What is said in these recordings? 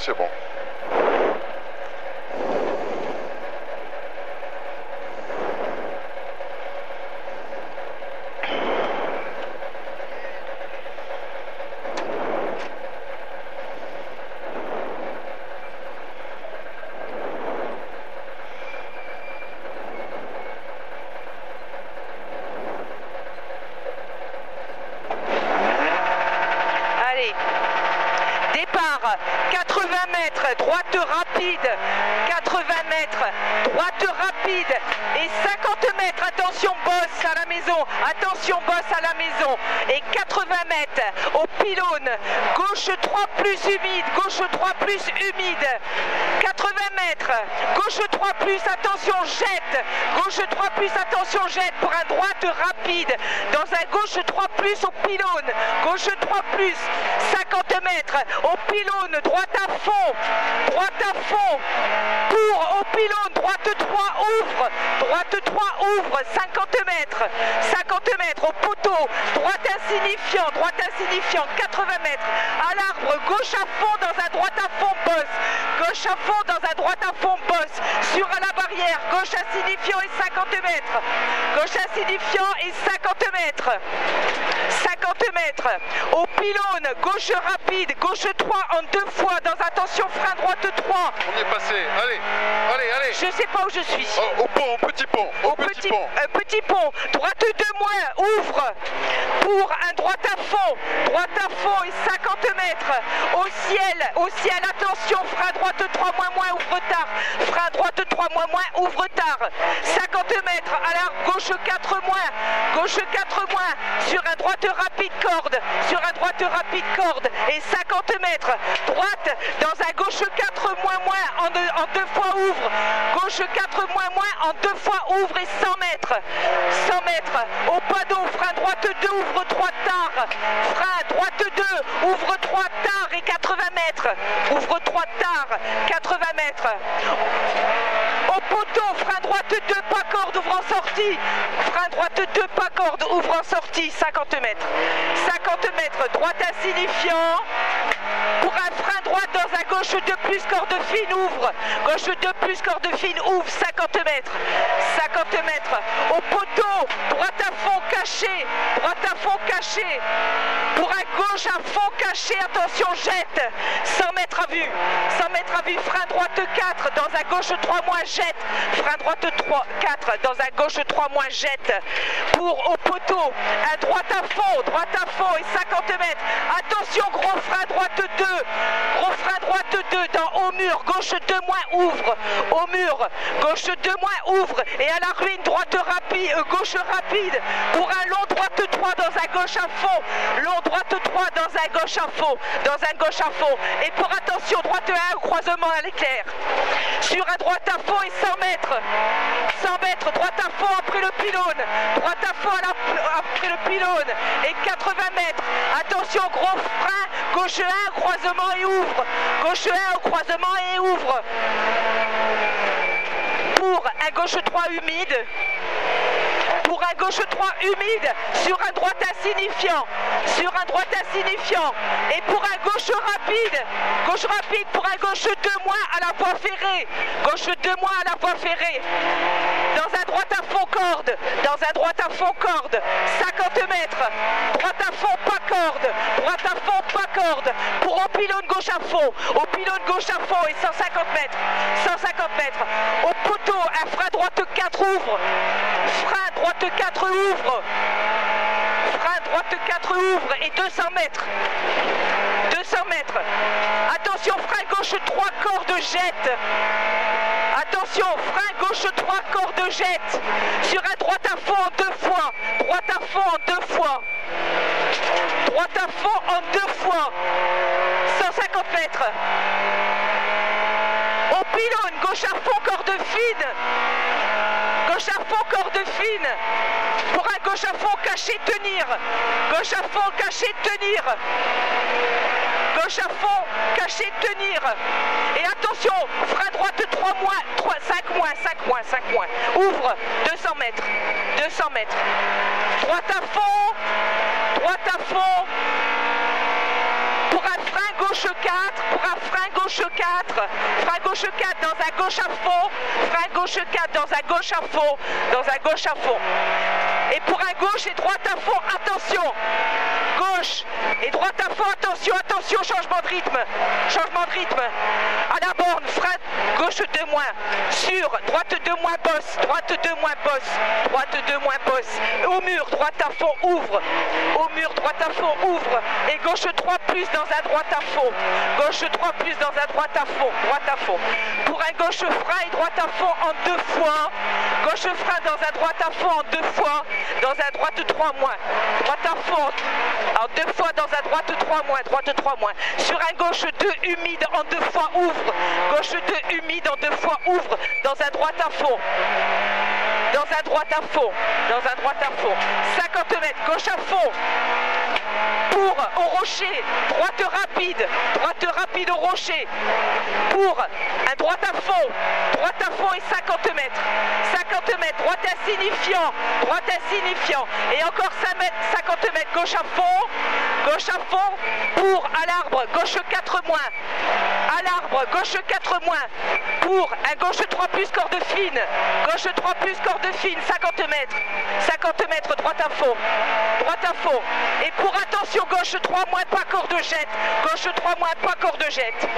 c'est bon. Allez, départ, 80 mètres, droite rapide, 80 mètres, droite rapide et 50 mètres, attention bosse à la maison, attention bosse à la maison et 80 mètres au pylône, gauche 3 plus humide, gauche 3 plus humide, 80 mètres, gauche 3 plus, attention jette, gauche 3 plus, attention jette pour un droite rapide, dans un gauche 3 plus au pylône, gauche 3 plus, 50 mètres, au pylône, droite à fond, pour au pylône, droite 3 ouvre, droite 3 ouvre, 50 mètres, au poteau, droite insignifiant, 80 mètres, à l'arbre, gauche à fond dans un droite à fond bosse, gauche à fond dans un droite à fond bosse, sur la barrière, gauche insignifiant et 50 mètres, gauche insignifiant et 50 mètres, 50 mètres, au pylône, gauche rapide, gauche 3 en 2 fois, dans attention frein droite 3. On est passé, allez. Je sais pas où je suis. Oh, au pont, au petit pont, Petit pont, droite 2 moins, ouvre, pour un droite à fond et 50 mètres, au ciel, attention, frein droite 3 moins, ouvre tard, frein droite 3 moins, ouvre tard, 50 mètres, à l'arbre, gauche 4 moins, sur un droite rapide corde, et 50 mètres, droite, dans un gauche 4 moins, en 2 fois ouvre, gauche 4 moins, en 2 fois ouvre et 100 mètres, au panneau, frein droite 2, ouvre 3 tard, frein droite 2, ouvre 3 tard et 80 mètres, ouvre 3 tard, 80 mètres, au poteau, frein droite 2, pas corde, ouvre en sortie, frein droite 2, pas corde, ouvre en sortie, 50 mètres, droite insignifiant, pour un frein droite dans un gauche 2 plus corde fine, ouvre, gauche 2 plus corde fine, ouvre, 50 mètres, au poteau, droite à fond caché, pour un gauche à fond caché, attention jette, 100 mètres à vue, frein droite 4, dans un gauche 3 moins jette, frein droite 4, dans un gauche 3 moins jette, pour au poteau, un droite à fond et 50 mètres, attention gros frein droite 2, dans au mur, gauche 2 moins ouvre, au mur, gauche 2 moins ouvre, et à la ruine, droite rapide, gauche rapide, pour un long droite 3 dans un gauche à fond, long droite 3 dans un gauche à fond, et pour attention, droite 1 au croisement à l'éclair, sur un droite à fond et 100 mètres, droite à fond après le pylône, après le pylône, et 80 mètres, attention gros frein, gauche 1 croisement et ouvre, gauche 1 au croisement et ouvre, pour un gauche 3 humide, sur un droite insignifiant, et pour un gauche rapide, pour un gauche 2 moins à la voie ferrée, dans un droite à fond corde, 50 mètres, droite à fond pas corde, pour au pylône gauche à fond, et 150 mètres, au poteau, un frein droite 4 ouvre, et 200 mètres, attention frein gauche 3 cordes jette, sur un droite à fond en 2 fois, droite à fond en 2 fois, 150 mètres, au pylône, gauche à fond corde fine, pour un gauche à fond caché tenir, et attention, frein droite 3 moins, 5 moins, ouvre, 200 mètres, droite à fond, pour un frein gauche 4, gauche 4, frein gauche 4 dans un gauche à fond, frein gauche 4 dans un gauche à fond, dans un gauche à fond. Et pour un gauche et droite à fond, attention, gauche et droite à fond, attention, attention, changement de rythme, à la borne, frein gauche 2 moins, sur, droite 2 moins bosse, droite 2 moins bosse, droite 2 moins bosse, au mur, droite à fond, ouvre, au mur, droite à fond, ouvre, et gauche 3 plus dans un droite à fond, gauche 3 plus dans un droite à fond, pour un gauche frein et droite à fond en 2 fois, gauche frein dans un droite à fond en 2 fois, dans un droite 3 moins, droite à fond en 2 fois dans un droite 3 moins, droite 3 moins, sur un gauche 2 humide en 2 fois ouvre, gauche 2 humide en 2 fois ouvre, dans un droite à fond, dans un droite à fond, dans un droite à fond, 50 mètres, gauche à fond, pour au rocher, droite rapide au rocher, pour un droite à fond et 50 mètres, droite insignifiant, et encore 5 mètres, 50 mètres, gauche à fond, pour à l'arbre, gauche 4 moins, à l'arbre, gauche 4 moins, pour un gauche 3 plus corde fine, gauche 3 plus corde fine, 50 mètres, droite à fond, et pour attention, gauche 3 moins, pas corde jette, gauche 3 moins, pas corde jette,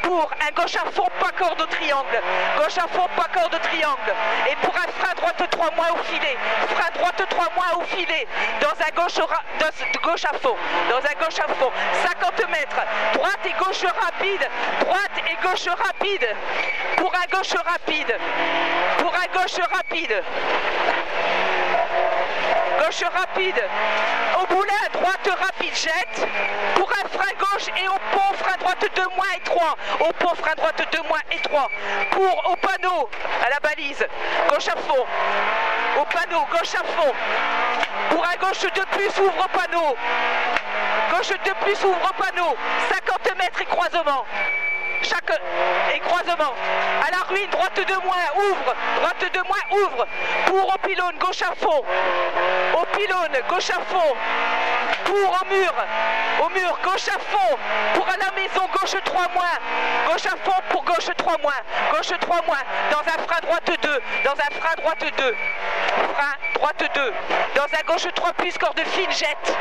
pour un gauche à fond, pas corde au triangle, gauche à fond, pas corde au triangle, et pour un frein droite 3 moins au filet, frein droite 3 moins au filet, dans un gauche à fond, 50 mètres, droite et gauche rapide, pour un gauche rapide, au boulin, droite rapide, jette, pour un frein gauche et au pont, frein droite 2 moins et 3, au pont, frein droite 2 moins et 3, pour au panneau, à la balise, gauche à fond, au panneau, gauche à fond, pour un gauche 2 plus, ouvre au panneau, gauche 2 plus, ouvre au panneau, 50 mètres et croisement, et croisement, à la ruine, droite 2 moins, ouvre, pour au pylône, gauche à fond, pour au mur, gauche à fond, pour à la maison, gauche 3 moins, gauche à fond pour gauche 3 moins, dans un frein droite 2, frein droite 2, dans un gauche 3 plus, corde fine, jette,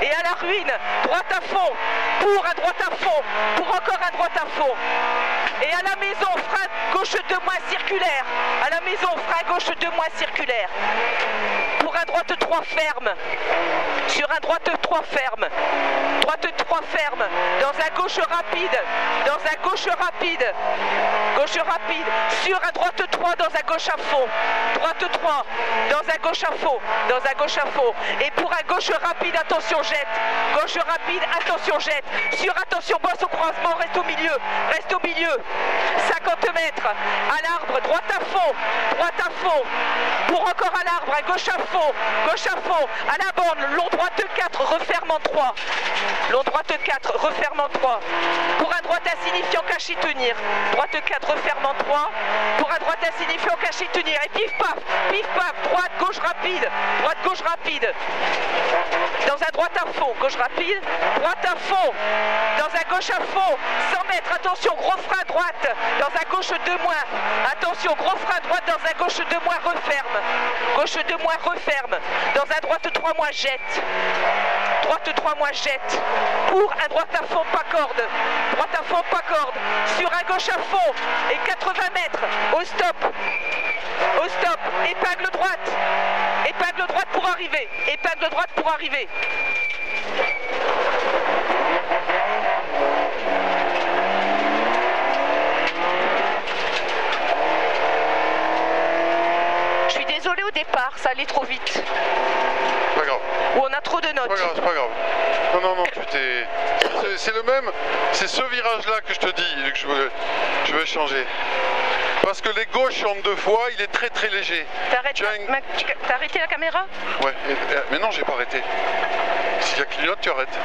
et à la ruine, droite à fond, pour un droite à fond, pour encore un droite à fond, et à la maison, frein gauche 2 moins circulaire, pour un droite 3 ferme, sur un droite 3 ferme, dans un gauche rapide, sur un droite 3 dans un gauche à fond, dans un gauche à fond, et pour un gauche rapide, attention jette, sur attention bosse au croisement, reste au milieu, 50 mètres, à l'arbre, droite à fond, pour encore à l'arbre, à gauche à fond, à la borne, long droite 4, referme en 3, pour un droite insignifiant, caché tenir, droite 4, referme en 3, pour un droite insignifiant, caché tenir, et pif paf, droite gauche rapide, dans un droite à fond, gauche rapide, droite à fond, dans un gauche à fond, 100 mètres, attention, gros frein droite, dans un gauche 2 moins, attention, gros frein droite, dans un gauche 2 moins, referme, dans un droite 3 moins, jette, pour un droite à fond, pas corde, sur un gauche à fond, et 80 mètres, au stop, épingle droite pour arriver, Je suis désolée au départ, ça allait trop vite. Pas grave. Ou on a trop de notes. C'est pas grave. Non, c'est le même, c'est ce virage-là que je te dis, que je veux changer. Parce que les gauches en 2 fois, il est très très léger. T'as arrêté la caméra? Ouais, mais non, j'ai pas arrêté. S'il y a clignote, tu arrêtes.